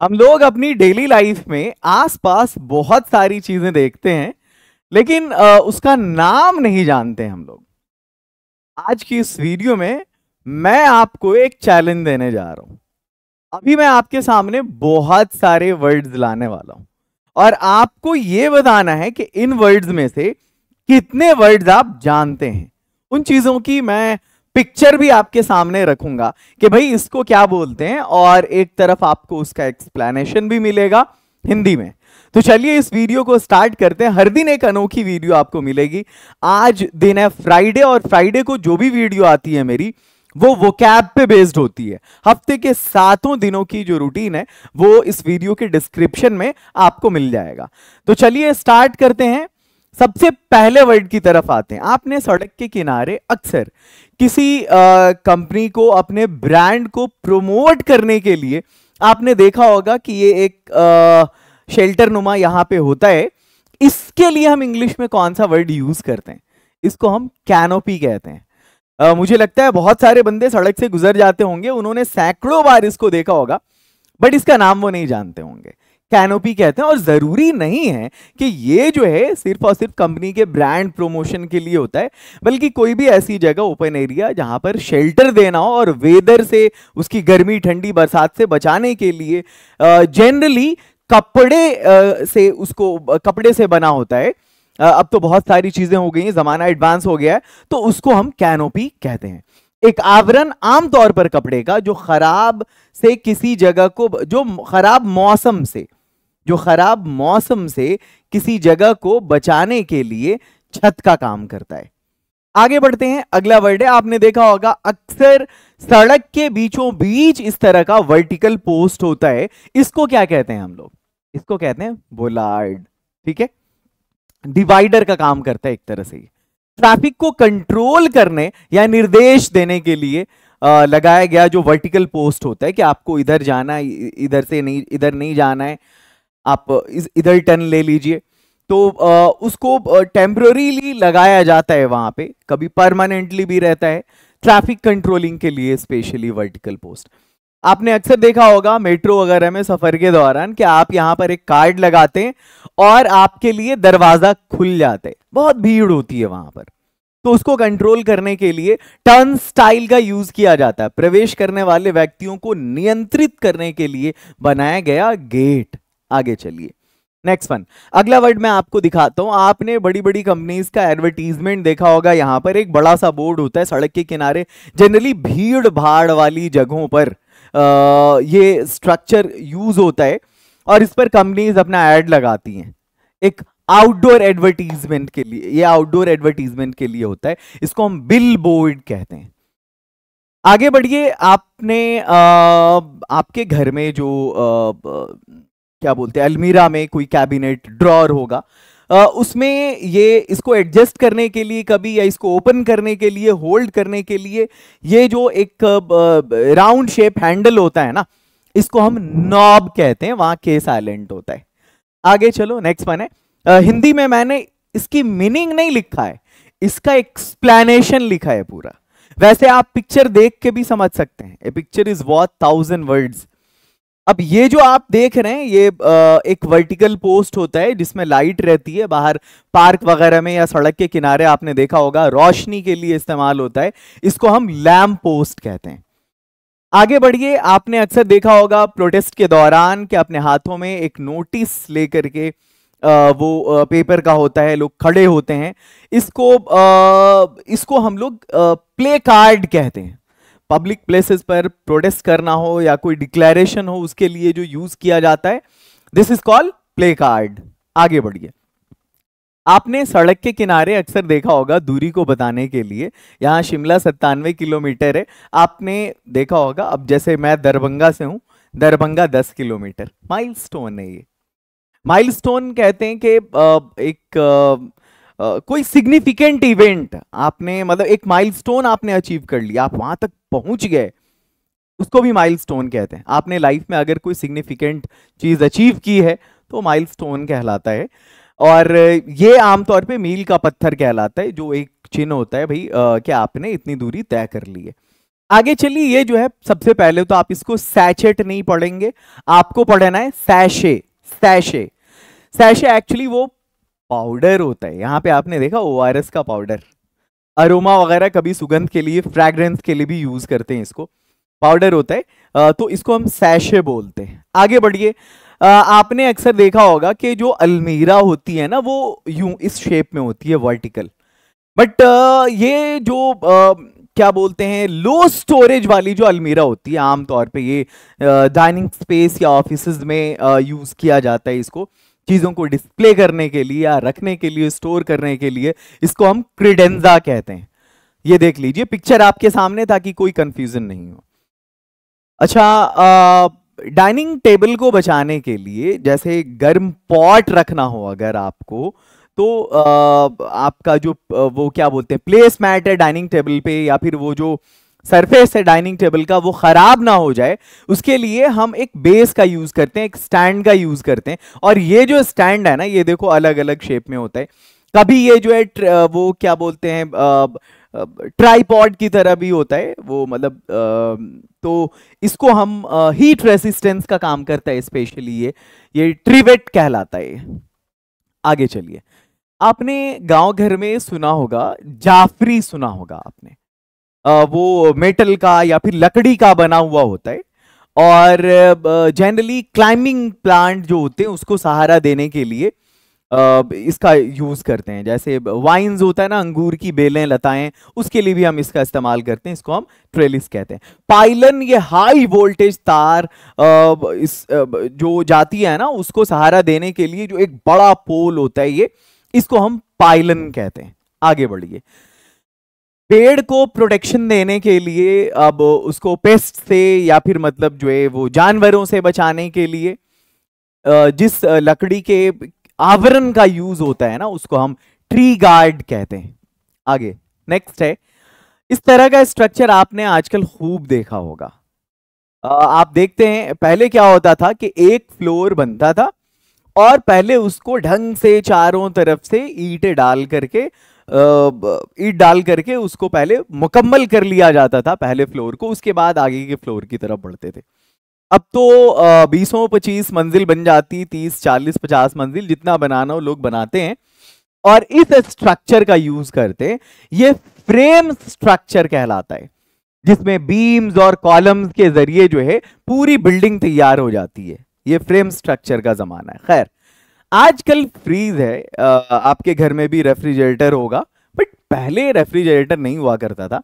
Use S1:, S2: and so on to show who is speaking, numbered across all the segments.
S1: हम लोग अपनी डेली लाइफ में आसपास बहुत सारी चीजें देखते हैं, लेकिन उसका नाम नहीं जानते हम लोग। आज की इस वीडियो में मैं आपको एक चैलेंज देने जा रहा हूं। अभी मैं आपके सामने बहुत सारे वर्ड्स लाने वाला हूं और आपको यह बताना है कि इन वर्ड्स में से कितने वर्ड्स आप जानते हैं। उन चीजों की मैं पिक्चर भी आपके सामने रखूंगा कि भाई इसको क्या बोलते हैं, और एक तरफ आपको उसका एक्सप्लेनेशन भी मिलेगा हिंदी में। तो चलिए इस वीडियो को स्टार्ट करते हैं। हर दिन एक अनोखी वीडियो आपको मिलेगी। आज दिन है फ्राइडे, और फ्राइडे को जो भी वीडियो आती है मेरी वो वोकैब पे बेस्ड होती है। हफ्ते के 7 दिनों की जो रूटीन है वो इस वीडियो के डिस्क्रिप्शन में आपको मिल जाएगा। तो चलिए स्टार्ट करते हैं। सबसे पहले वर्ड की तरफ आते हैं। आपने सड़क के किनारे अक्सर किसी कंपनी को, अपने ब्रांड को प्रमोट करने के लिए आपने देखा होगा कि ये एक शेल्टर नुमा यहां पे होता है। इसके लिए हम इंग्लिश में कौन सा वर्ड यूज करते हैं? इसको हम कैनोपी कहते हैं। मुझे लगता है बहुत सारे बंदे सड़क से गुजर जाते होंगे, उन्होंने सैकड़ों बार इसको देखा होगा, बट इसका नाम वो नहीं जानते होंगे। कैनोपी कहते हैं। और जरूरी नहीं है कि ये जो है सिर्फ और सिर्फ कंपनी के ब्रांड प्रमोशन के लिए होता है, बल्कि कोई भी ऐसी जगह, ओपन एरिया, जहां पर शेल्टर देना हो और वेदर से, उसकी गर्मी, ठंडी, बरसात से बचाने के लिए जनरली कपड़े से, उसको कपड़े से बना होता है। अब तो बहुत सारी चीजें हो गई हैं, जमाना एडवांस हो गया है, तो उसको हम कैनोपी कहते हैं। एक आवरण आमतौर पर कपड़े का जो खराब से किसी जगह को, जो खराब मौसम से किसी जगह को बचाने के लिए छत का काम करता है। आगे बढ़ते हैं। अगला वर्ड है, आपने देखा होगा अक्सर सड़क के बीचों बीच इस तरह का वर्टिकल पोस्ट होता है। इसको क्या कहते हैं हम लोग? इसको कहते हैं बोलार्ड। ठीक है, डिवाइडर का काम करता है एक तरह से। ट्रैफिक को कंट्रोल करने या निर्देश देने के लिए लगाया गया जो वर्टिकल पोस्ट होता है कि आपको इधर जाना है, इधर से नहीं, इधर नहीं जाना है, आप इधर टर्न ले लीजिए। तो उसको टेम्पररीली लगाया जाता है वहां पे, कभी परमानेंटली भी रहता है, ट्रैफिक कंट्रोलिंग के लिए स्पेशली वर्टिकल पोस्ट। आपने अक्सर देखा होगा मेट्रो वगैरह में सफर के दौरान कि आप यहां पर एक कार्ड लगाते हैं और आपके लिए दरवाजा खुल जाता है। बहुत भीड़ होती है वहां पर, तो उसको कंट्रोल करने के लिए टर्न स्टाइल का यूज किया जाता है। प्रवेश करने वाले व्यक्तियों को नियंत्रित करने के लिए बनाया गया गेट। आगे चलिए, नेक्स्ट वन। अगला वर्ड मैं आपको दिखाता हूं। आपने बड़ी बड़ी कंपनीज का एडवर्टीजमेंट देखा होगा। यहां पर एक बड़ा सा बोर्ड होता है सड़क के किनारे, जनरली भीड़ भाड़ वाली जगहों पर ये स्ट्रक्चर यूज होता है, और इस पर कंपनीज अपना एड लगाती हैं। एक आउटडोर एडवर्टीजमेंट के लिए, ये आउटडोर एडवर्टीजमेंट के लिए होता है। इसको हम बिल बोर्ड कहते हैं। आगे बढ़िए। आपने आपके घर में जो क्या बोलते हैं, अलमीरा में कोई कैबिनेट, ड्रॉर होगा, उसमें ये इसको एडजस्ट करने के लिए कभी, या इसको ओपन करने के लिए, होल्ड करने के लिए, ये जो एक राउंड शेप हैंडल होता है ना, इसको हम नॉब कहते हैं। वहां के साइलेंट होता है। आगे चलो, नेक्स्ट वन है। हिंदी में मैंने इसकी मीनिंग नहीं लिखा है, इसका एक्सप्लेनेशन लिखा है पूरा। वैसे आप पिक्चर देख के भी समझ सकते हैं। ए पिक्चर इज वर्थ 1000 वर्ड्स। अब ये जो आप देख रहे हैं, ये एक वर्टिकल पोस्ट होता है जिसमें लाइट रहती है। बाहर पार्क वगैरह में या सड़क के किनारे आपने देखा होगा, रोशनी के लिए इस्तेमाल होता है। इसको हम लैम्प पोस्ट कहते हैं। आगे बढ़िए। आपने अक्सर देखा होगा प्रोटेस्ट के दौरान कि अपने हाथों में एक नोटिस लेकर के, वो पेपर का होता है, लोग खड़े होते हैं। इसको हम लोग प्ले कार्ड कहते हैं। पब्लिक प्लेसेस पर प्रोटेस्ट करना हो या कोई डिक्लेरेशन हो, उसके लिए जो यूज किया जाता है, this is called play card. आगे बढ़िए। आपने सड़क के किनारे अक्सर देखा होगा दूरी को बताने के लिए, यहां शिमला 97 किलोमीटर है। आपने देखा होगा, अब जैसे मैं दरभंगा से हूं, दरभंगा 10 किलोमीटर, माइलस्टोन है ये। माइलस्टोन कहते हैं कि कोई सिग्निफिकेंट इवेंट आपने, मतलब एक माइलस्टोन आपने अचीव कर लिया, आप वहां तक पहुंच गए, उसको भी माइलस्टोन कहते हैं। आपने लाइफ में अगर कोई सिग्निफिकेंट चीज अचीव की है तो माइलस्टोन कहलाता है। और ये आमतौर पे मील का पत्थर कहलाता है, जो एक चिन्ह होता है भाई कि आपने इतनी दूरी तय कर ली है। आगे चलिए, ये जो है सबसे पहले तो आप इसको सैचेट नहीं पढ़ेंगे, आपको पढ़ना है सैशे। सैशे, सैशे एक्चुअली वो पाउडर होता है। यहां पे आपने देखा ORS का पाउडर, अरोमा वगैरह, कभी सुगंध के लिए, फ्रैग्रेंस के लिए भी यूज करते हैं इसको, पाउडर होता है। तो इसको हम सैशे बोलते हैं। आगे बढ़िए, आपने अक्सर देखा होगा कि जो अलमीरा होती है ना वो यूं इस शेप में होती है, वर्टिकल। बट ये जो क्या बोलते हैं, लो स्टोरेज वाली जो अलमीरा होती है, आमतौर पे ये डाइनिंग स्पेस या ऑफिसेज में यूज किया जाता है इसको, चीजों को डिस्प्ले करने के लिए या रखने के लिए, स्टोर करने के लिए। इसको हम क्रेडेंजा कहते हैं। ये देख लीजिए पिक्चर आपके सामने ताकि कोई कंफ्यूजन नहीं हो। अच्छा, डाइनिंग टेबल को बचाने के लिए जैसे गर्म पॉट रखना हो अगर आपको, तो आपका जो वो क्या बोलते हैं प्लेस मैट है डाइनिंग टेबल पे, या फिर वो जो सरफेस है डाइनिंग टेबल का, वो खराब ना हो जाए, उसके लिए हम एक बेस का यूज करते हैं, एक स्टैंड का यूज करते हैं। और ये जो स्टैंड है ना, ये देखो अलग अलग शेप में होता है। कभी ये जो है वो क्या बोलते हैं ट्राइपॉड की तरह भी होता है वो, मतलब तो इसको हम हीट रेसिस्टेंस का काम करता है स्पेशली, ये ट्रिवेट कहलाता है। आगे चलिए, आपने गांव घर में सुना होगा, जाफरी सुना होगा आपने, वो मेटल का या फिर लकड़ी का बना हुआ होता है। और जनरली क्लाइंबिंग प्लांट जो होते हैं उसको सहारा देने के लिए इसका यूज करते हैं। जैसे वाइन्स होता है ना, अंगूर की बेलें, लताएं, उसके लिए भी हम इसका इस्तेमाल करते हैं। इसको हम ट्रेलिस कहते हैं। पाइलन, ये हाई वोल्टेज तार जो जाती है ना, उसको सहारा देने के लिए जो एक बड़ा पोल होता है, ये इसको हम पाइलन कहते हैं। आगे बढ़िए, पेड़ को प्रोटेक्शन देने के लिए, अब उसको पेस्ट से या फिर मतलब जो है वो जानवरों से बचाने के लिए जिस लकड़ी के आवरण का यूज होता है ना, उसको हम ट्री गार्ड कहते हैं। आगे नेक्स्ट है, इस तरह का स्ट्रक्चर आपने आजकल खूब देखा होगा। आप देखते हैं पहले क्या होता था कि एक फ्लोर बनता था और पहले उसको ढंग से चारों तरफ से ईंट डाल करके उसको पहले मुकम्मल कर लिया जाता था पहले फ्लोर को, उसके बाद आगे के फ्लोर की तरफ बढ़ते थे। अब तो 20-25 मंजिल बन जाती, 30, 40, 50 मंजिल, जितना बनाना हो लोग बनाते हैं और इस स्ट्रक्चर का यूज करते हैं। ये फ्रेम स्ट्रक्चर कहलाता है, जिसमें बीम्स और कॉलम्स के जरिए जो है पूरी बिल्डिंग तैयार हो जाती है। ये फ्रेम स्ट्रक्चर का जमाना है। खैर, आजकल फ्रीज है, आपके घर में भी रेफ्रिजरेटर होगा, बट पहले रेफ्रिजरेटर नहीं हुआ करता था,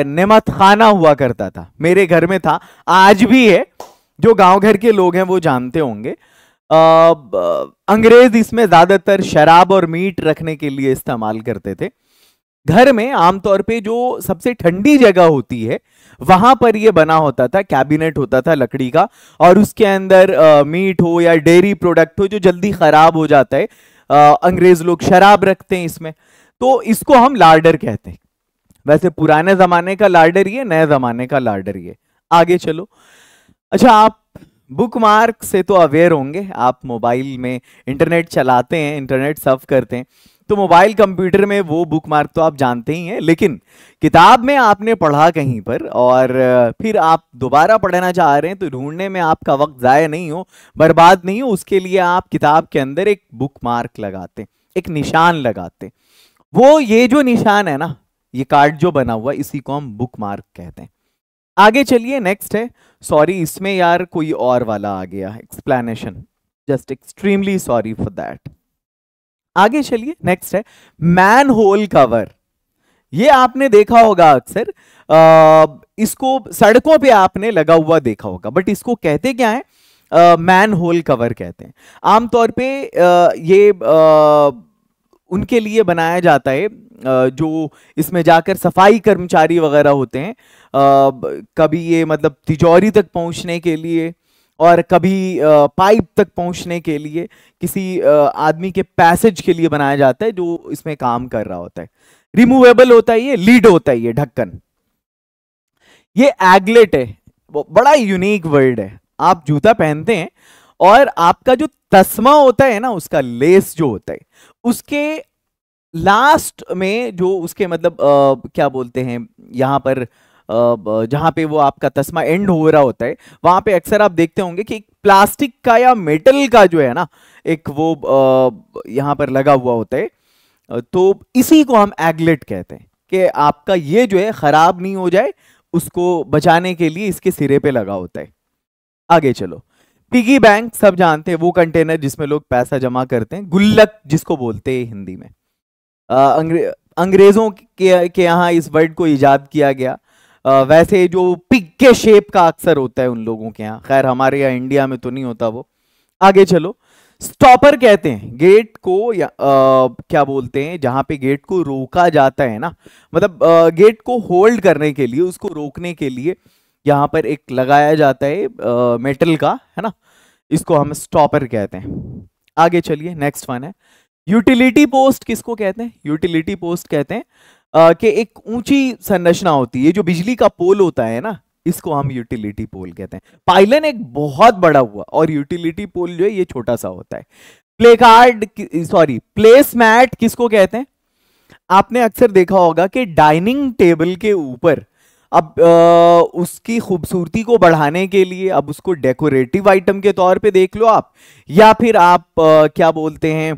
S1: नेमत खाना हुआ करता था। मेरे घर में था, आज भी है, जो गांव घर के लोग हैं वो जानते होंगे। अंग्रेज इसमें ज्यादातर शराब और मीट रखने के लिए इस्तेमाल करते थे। घर में आमतौर पे जो सबसे ठंडी जगह होती है वहां पर ये बना होता था, कैबिनेट होता था लकड़ी का, और उसके अंदर मीट हो या डेयरी प्रोडक्ट हो जो जल्दी खराब हो जाता है, अंग्रेज लोग शराब रखते हैं इसमें, तो इसको हम लार्डर कहते हैं। वैसे पुराने जमाने का लार्डर ये, नए जमाने का लार्डर ये। आगे चलो। अच्छा, आप बुकमार्क से तो अवेयर होंगे, आप मोबाइल में इंटरनेट चलाते हैं, इंटरनेट सर्फ करते हैं, तो मोबाइल कंप्यूटर में वो बुकमार्क तो आप जानते ही हैं, लेकिन किताब में आपने पढ़ा कहीं पर और फिर आप दोबारा पढ़ना चाह रहे हैं, तो ढूंढने में आपका वक्त ज़ाया नहीं हो, बर्बाद नहीं हो, उसके लिए आप किताब के अंदर एक बुकमार्क लगाते हैं, एक निशान लगाते हैं। वो ये जो निशान है ना, ये कार्ड जो बना हुआ, इसी को हम बुकमार्क कहते हैं। आगे चलिए, नेक्स्ट है, सॉरी इसमें यार कोई और वाला आ गया explanation, just extremely sorry for that. आगे चलिए, नेक्स्ट है मैन होल कवर। ये आपने देखा होगा अक्सर, इसको सड़कों पे आपने लगा हुआ देखा होगा, बट इसको कहते क्या है, मैन होल कवर कहते हैं। आमतौर पे ये उनके लिए बनाया जाता है जो इसमें जाकर सफाई कर्मचारी वगैरह होते हैं, कभी ये मतलब तिजोरी तक पहुंचने के लिए और कभी पाइप तक पहुंचने के लिए, किसी आदमी के पैसेज के लिए बनाया जाता है जो इसमें काम कर रहा होता है। रिमूवेबल होता है, ये लीड होता है, ये ढक्कन। ये एगलेट है, बड़ा यूनिक वर्ड है। आप जूता पहनते हैं और आपका जो तस्मा होता है ना, उसका लेस जो होता है, उसके लास्ट में जो उसके मतलब क्या बोलते हैं यहाँ पर जहां पे वो आपका तस्मा एंड हो रहा होता है, वहां पे अक्सर आप देखते होंगे कि एक प्लास्टिक का या मेटल का जो है ना एक वो यहां पर लगा हुआ होता है। तो इसी को हम एगलेट कहते हैं कि आपका ये जो है खराब नहीं हो जाए, उसको बचाने के लिए इसके सिरे पे लगा होता है। आगे चलो, पिगी बैंक सब जानते हैं, वो कंटेनर जिसमें लोग पैसा जमा करते हैं, गुल्लक जिसको बोलते हैं हिंदी में। अंग्रेजों के यहाँ इस वर्ड को इजाद किया गया। वैसे जो पिग के शेप का अक्सर होता है उन लोगों के यहाँ, खैर हमारे यहाँ इंडिया में तो नहीं होता वो। आगे चलो, स्टॉपर कहते हैं गेट को, या क्या बोलते हैं जहां पे गेट को रोका जाता है ना, मतलब गेट को होल्ड करने के लिए, उसको रोकने के लिए यहां पर एक लगाया जाता है मेटल का, है ना, इसको हम स्टॉपर कहते हैं। आगे चलिए, नेक्स्ट वन है यूटिलिटी पोस्ट। किसको कहते हैं? यूटिलिटी पोस्ट कहते हैं कि एक ऊंची संरचना होती है, जो बिजली का पोल होता है ना, इसको हम यूटिलिटी पोल कहते हैं। पाइलन एक बहुत बड़ा हुआ और यूटिलिटी पोल जो है ये छोटा सा होता है। प्लेसमैट किसको कहते हैं? आपने अक्सर देखा होगा कि डाइनिंग टेबल के ऊपर अब उसकी खूबसूरती को बढ़ाने के लिए, अब उसको डेकोरेटिव आइटम के तौर पे देख लो आप, या फिर आप क्या बोलते हैं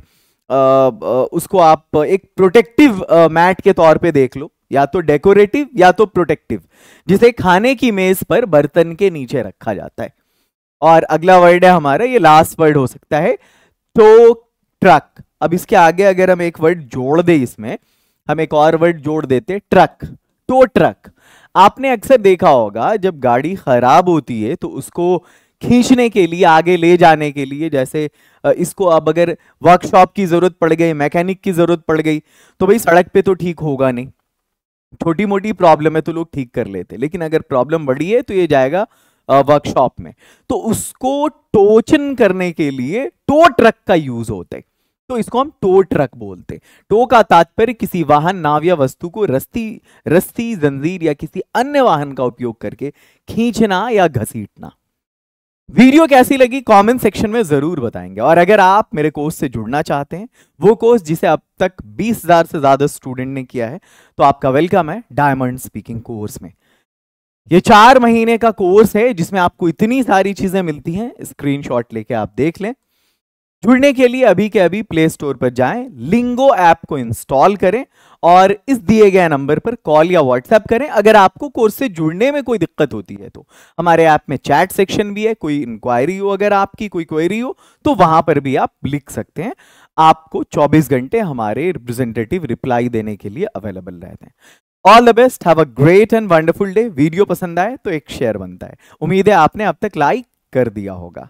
S1: उसको आप एक प्रोटेक्टिव मैट के तौर पे देख लो, या तो डेकोरेटिव या तो प्रोटेक्टिव, जिसे खाने की मेज पर बर्तन के नीचे रखा जाता है। और अगला वर्ड है हमारा, ये लास्ट वर्ड हो सकता है, टो ट्रक। अब इसके आगे अगर हम एक वर्ड जोड़ दे, इसमें हम एक और वर्ड जोड़ देते, ट्रक, टो ट्रक। आपने अक्सर देखा होगा जब गाड़ी खराब होती है तो उसको खींचने के लिए, आगे ले जाने के लिए, जैसे इसको अब अगर वर्कशॉप की जरूरत पड़ गई, मैकेनिक की जरूरत पड़ गई, तो भाई सड़क पे तो ठीक होगा नहीं, छोटी मोटी प्रॉब्लम है तो लोग ठीक कर लेते, लेकिन अगर प्रॉब्लम बड़ी है तो ये जाएगा वर्कशॉप में, तो उसको टोचन करने के लिए टो ट्रक का यूज होता है, तो इसको हम टो ट्रक बोलते हैं। टो का तात्पर्य किसी वाहन, नाव या वस्तु को रस्सी, जंजीर या किसी अन्य वाहन का उपयोग करके खींचना या घसीटना। वीडियो कैसी लगी कमेंट सेक्शन में जरूर बताएंगे, और अगर आप मेरे कोर्स से जुड़ना चाहते हैं, वो कोर्स जिसे अब तक 20,000 से ज्यादा स्टूडेंट ने किया है, तो आपका वेलकम है डायमंड स्पीकिंग कोर्स में। ये 4 महीने का कोर्स है जिसमें आपको इतनी सारी चीजें मिलती हैं, स्क्रीनशॉट लेके आप देख लें। जुड़ने के लिए अभी के अभी प्ले स्टोर पर जाएं, लिंगो ऐप को इंस्टॉल करें और इस दिए गए नंबर पर कॉल या व्हाट्सएप करें। अगर आपको कोर्स से जुड़ने में कोई दिक्कत होती है तो हमारे ऐप में चैट सेक्शन भी है, कोई इंक्वायरी हो, अगर आपकी कोई क्वेरी हो तो वहां पर भी आप लिख सकते हैं। आपको 24 घंटे हमारे रिप्रेजेंटेटिव रिप्लाई देने के लिए अवेलेबल रहते हैं। All the best, have a great and wonderful day. Video पसंद आए तो एक शेयर बनता है। उम्मीद है आपने अब तक लाइक कर दिया होगा।